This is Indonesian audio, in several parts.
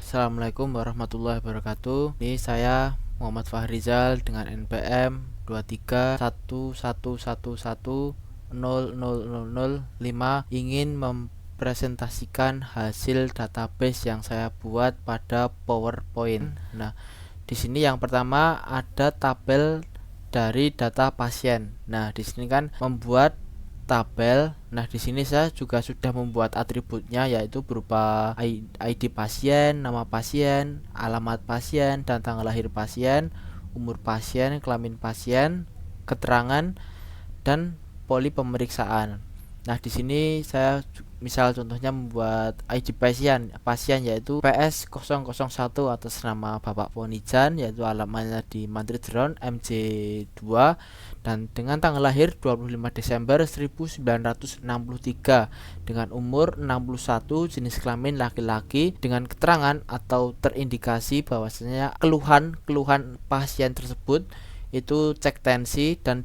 Assalamualaikum warahmatullahi wabarakatuh. Ini saya Muhammad Fahrizal dengan NPM 23.111100005 ingin mempresentasikan hasil database yang saya buat pada PowerPoint. Nah, di sini yang pertama ada tabel dari data pasien. Nah, di sini kan membuat tabel. Nah, di sini saya juga sudah membuat atributnya, yaitu berupa ID pasien, nama pasien, alamat pasien, dan tanggal lahir pasien, umur pasien, kelamin pasien, keterangan, dan poli pemeriksaan. Nah, di sini saya misal contohnya membuat ID pasien yaitu PS001 atas nama Bapak Ponijan, yaitu alamatnya di Mantri Drone MJ2 dan dengan tanggal lahir 25 Desember 1963 dengan umur 61, jenis kelamin laki-laki, dengan keterangan atau terindikasi bahwasanya keluhan pasien tersebut itu cek tensi dan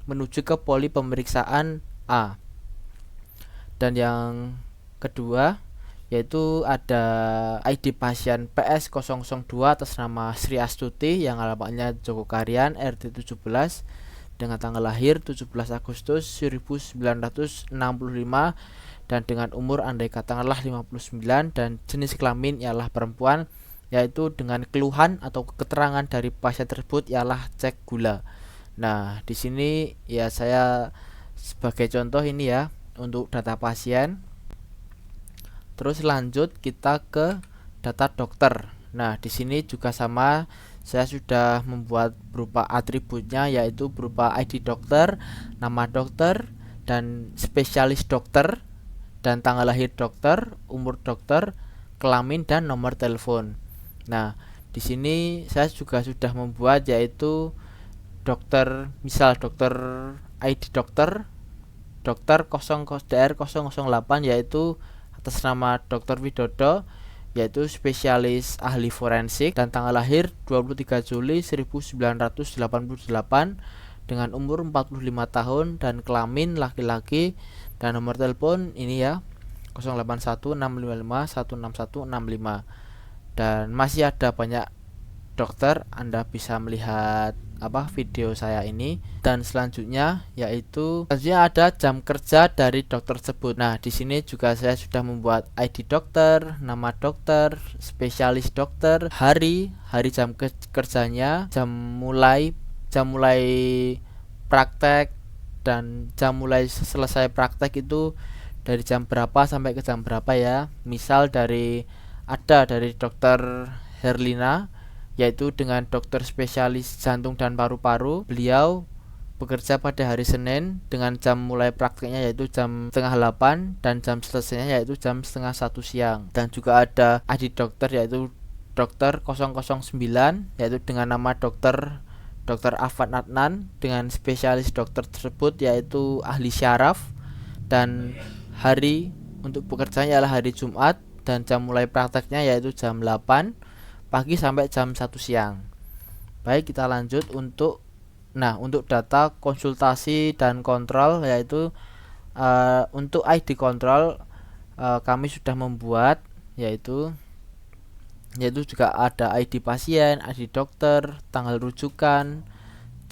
menuju ke poli pemeriksaan A. Dan yang kedua yaitu ada ID pasien PS002 atas nama Sri Astuti yang alamatnya Joko Karyan RT 17 dengan tanggal lahir 17 Agustus 1965 dan dengan umur andai katakanlah 59 dan jenis kelamin ialah perempuan, yaitu dengan keluhan atau keterangan dari pasien tersebut ialah cek gula. Nah, di sini ya saya sebagai contoh ini ya untuk data pasien. Terus lanjut kita ke data dokter. Nah, di sini juga sama, saya sudah membuat berupa atributnya, yaitu berupa ID dokter, nama dokter, dan spesialis dokter, dan tanggal lahir dokter, umur dokter, kelamin, dan nomor telepon. Nah, di sini saya juga sudah membuat yaitu dokter, misal dokter ID dokter 008 yaitu atas nama Dr. Widodo, yaitu spesialis ahli forensik, dan tanggal lahir 23 Juli 1988 dengan umur 45 tahun dan kelamin laki-laki, dan nomor telepon ini ya 081655166165. Dan masih ada banyak dokter, Anda bisa melihat video saya ini. Dan selanjutnya ada jam kerja dari dokter tersebut. Nah, di sini juga saya sudah membuat ID dokter, nama dokter, spesialis dokter, hari jam kerjanya, jam mulai praktek, dan jam mulai selesai praktek itu dari jam berapa sampai ke jam berapa ya. Misal dari dokter Herlina, yaitu dengan dokter spesialis jantung dan paru-paru. Beliau bekerja pada hari Senin dengan jam mulai prakteknya yaitu jam setengah 8 dan jam selesainya yaitu jam setengah 1 siang. Dan juga ada ID dokter yaitu dokter 009 yaitu dengan nama Dr. Afan Adnan, dengan spesialis dokter tersebut yaitu ahli syaraf, dan hari untuk bekerjanya adalah hari Jumat dan jam mulai prakteknya yaitu jam 8 pagi sampai jam 1 siang. Baik, kita lanjut untuk data konsultasi dan kontrol, yaitu untuk ID kontrol kami sudah membuat yaitu juga ada ID pasien, ID dokter, tanggal rujukan,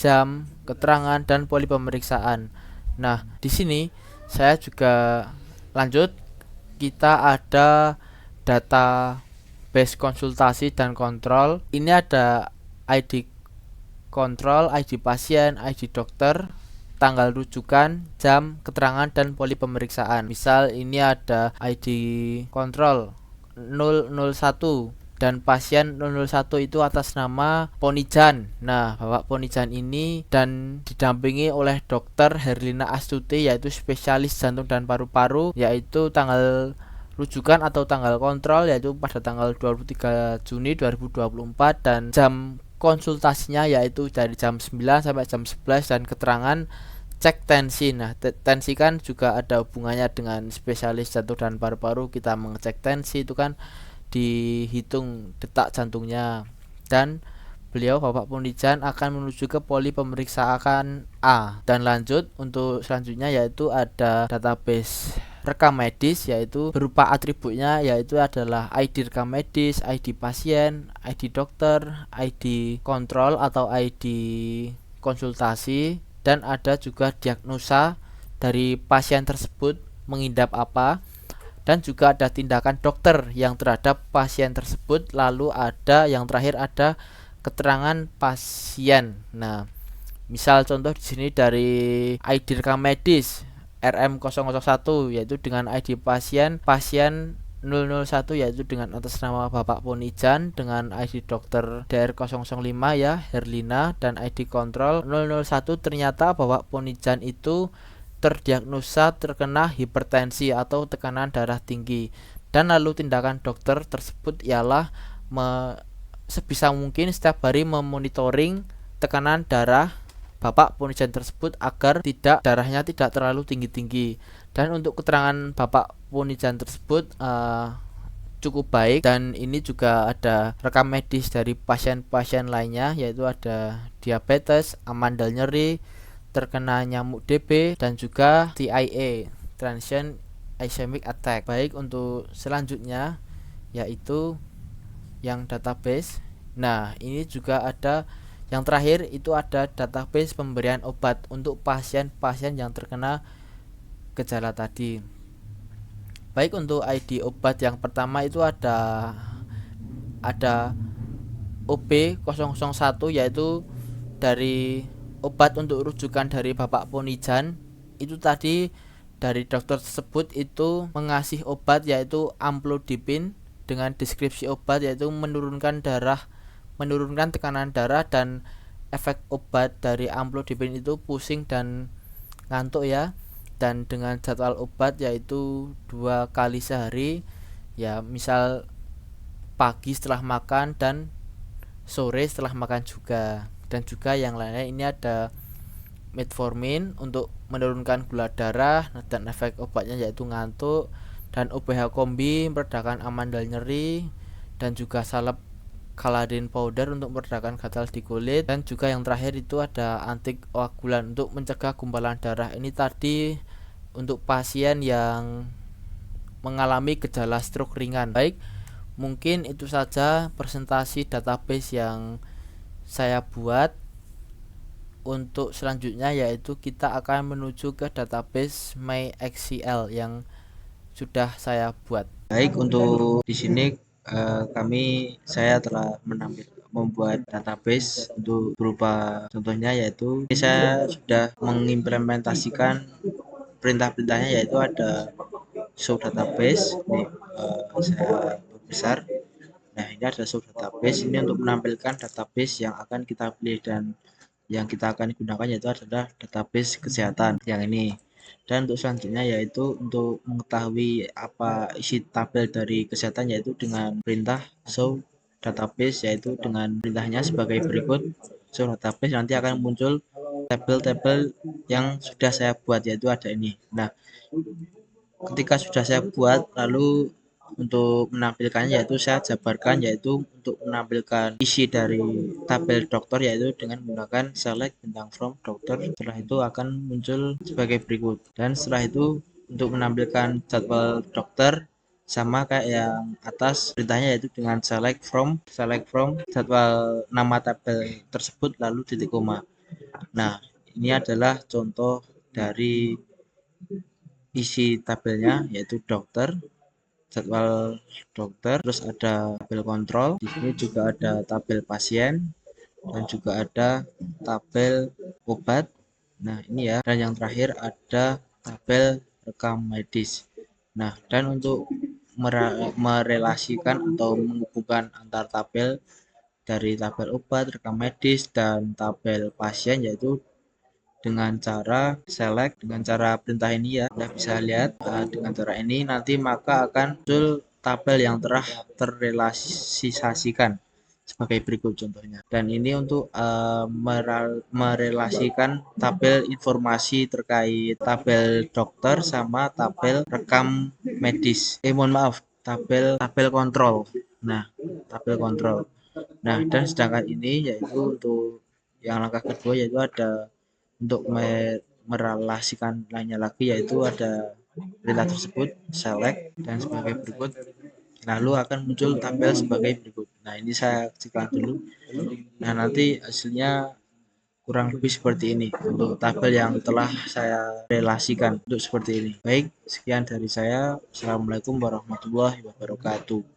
jam, keterangan, dan poli pemeriksaan. Nah, di sini saya juga lanjut, kita ada data base konsultasi dan kontrol. Ini ada ID kontrol, ID pasien, ID dokter, tanggal rujukan, jam, keterangan, dan poli pemeriksaan. Misal ini ada ID kontrol 001 dan pasien 001 itu atas nama Ponijan. Nah, Bapak Ponijan ini dan didampingi oleh dokter Herlina Astuti yaitu spesialis jantung dan paru-paru, yaitu tanggal rujukan atau tanggal kontrol yaitu pada tanggal 23 Juni 2024 dan jam konsultasinya yaitu dari jam 9 sampai jam 11 dan keterangan cek tensi. Nah, tensi kan juga ada hubungannya dengan spesialis jantung dan paru-paru. Kita mengecek tensi itu kan dihitung detak jantungnya. Dan beliau Bapak Punijan akan menuju ke poli pemeriksaan A. Dan lanjut untuk selanjutnya yaitu ada database rekam medis, yaitu berupa atributnya yaitu adalah ID rekam medis, ID pasien, ID dokter, ID kontrol atau ID konsultasi, dan ada juga diagnosa dari pasien tersebut mengidap apa, dan juga ada tindakan dokter yang terhadap pasien tersebut. Lalu ada yang terakhir, ada keterangan pasien. Nah, misal contoh di sini dari ID rekam medis RM001 yaitu dengan ID pasien 001 yaitu dengan atas nama Bapak Ponijan, dengan ID dokter DR005 ya Herlina, dan ID kontrol 001 ternyata Bapak Ponijan itu terdiagnosa terkena hipertensi atau tekanan darah tinggi, dan lalu tindakan dokter tersebut ialah sebisa mungkin setiap hari memonitoring tekanan darah Bapak Ponijan tersebut agar darahnya tidak terlalu tinggi-tinggi. Dan untuk keterangan Bapak Ponijan tersebut cukup baik, dan ini juga ada rekam medis dari pasien-pasien lainnya, yaitu ada diabetes, amandel nyeri, terkena nyamuk DB, dan juga TIA, transient ischemic attack. Baik, untuk selanjutnya yaitu yang database. Nah, ini juga ada yang terakhir, itu ada database pemberian obat untuk pasien-pasien yang terkena gejala tadi. Baik, untuk ID obat yang pertama itu ada OB001 yaitu dari obat untuk rujukan dari Bapak Ponijan. Itu tadi dari dokter tersebut itu mengasih obat yaitu amlodipin dengan deskripsi obat yaitu menurunkan tekanan darah, dan efek obat dari amlodipin itu pusing dan ngantuk ya. Dan dengan jadwal obat yaitu 2 kali sehari ya, misal pagi setelah makan dan sore setelah makan juga. Dan juga yang lainnya, ini ada metformin untuk menurunkan gula darah, dan efek obatnya yaitu ngantuk, dan OBH kombi meredakan amandel nyeri, dan juga salep Caladin powder untuk meredakan gatal di kulit, dan juga yang terakhir itu ada antikoagulan untuk mencegah gumpalan darah. Ini tadi untuk pasien yang mengalami gejala stroke ringan. Baik, mungkin itu saja presentasi database yang saya buat. Untuk selanjutnya yaitu kita akan menuju ke database MySQL yang sudah saya buat. Baik, untuk di sini saya telah membuat database untuk berupa contohnya, yaitu ini saya sudah mengimplementasikan perintah-perintahnya, yaitu ada show database. Ini saya besar. Nah, ini ada show database, ini untuk menampilkan database yang akan kita pilih, dan yang kita akan gunakan yaitu adalah database kesehatan yang ini. Dan untuk selanjutnya yaitu untuk mengetahui apa isi tabel dari kesehatan, yaitu dengan perintah show database, yaitu dengan perintahnya sebagai berikut. Show database, nanti akan muncul tabel-tabel yang sudah saya buat, yaitu ada ini. Nah, ketika sudah saya buat, lalu untuk menampilkannya yaitu saya jabarkan, yaitu untuk menampilkan isi dari tabel dokter yaitu dengan menggunakan select bintang from dokter. Setelah itu akan muncul sebagai berikut, dan setelah itu untuk menampilkan jadwal dokter sama kayak yang atas, perintahnya yaitu dengan select from jadwal nama tabel tersebut lalu titik koma. Nah, ini adalah contoh dari isi tabelnya, yaitu dokter, jadwal dokter, terus ada tabel kontrol. Di sini juga ada tabel pasien, dan juga ada tabel obat. Nah, ini ya. Dan yang terakhir ada tabel rekam medis. Nah, dan untuk merelasikan atau menghubungkan antar tabel dari tabel obat, rekam medis, dan tabel pasien, yaitu dengan cara select, dengan cara perintah ini ya. Anda bisa lihat dengan cara ini nanti maka akan muncul tabel yang telah terrealisasikan sebagai berikut contohnya. Dan ini untuk merelasikan tabel informasi terkait tabel dokter sama tabel rekam medis. Mohon maaf, tabel kontrol. Nah, tabel kontrol. Nah, dan sedangkan ini yaitu untuk yang langkah kedua, yaitu ada untuk merelasikan lainnya lagi, yaitu ada perintah tersebut, select dan sebagai berikut, lalu akan muncul tabel sebagai berikut. Nah, ini saya kecilkan dulu. Nah, nanti hasilnya kurang lebih seperti ini untuk tabel yang telah saya relasikan untuk seperti ini. Baik, sekian dari saya. Assalamualaikum warahmatullahi wabarakatuh.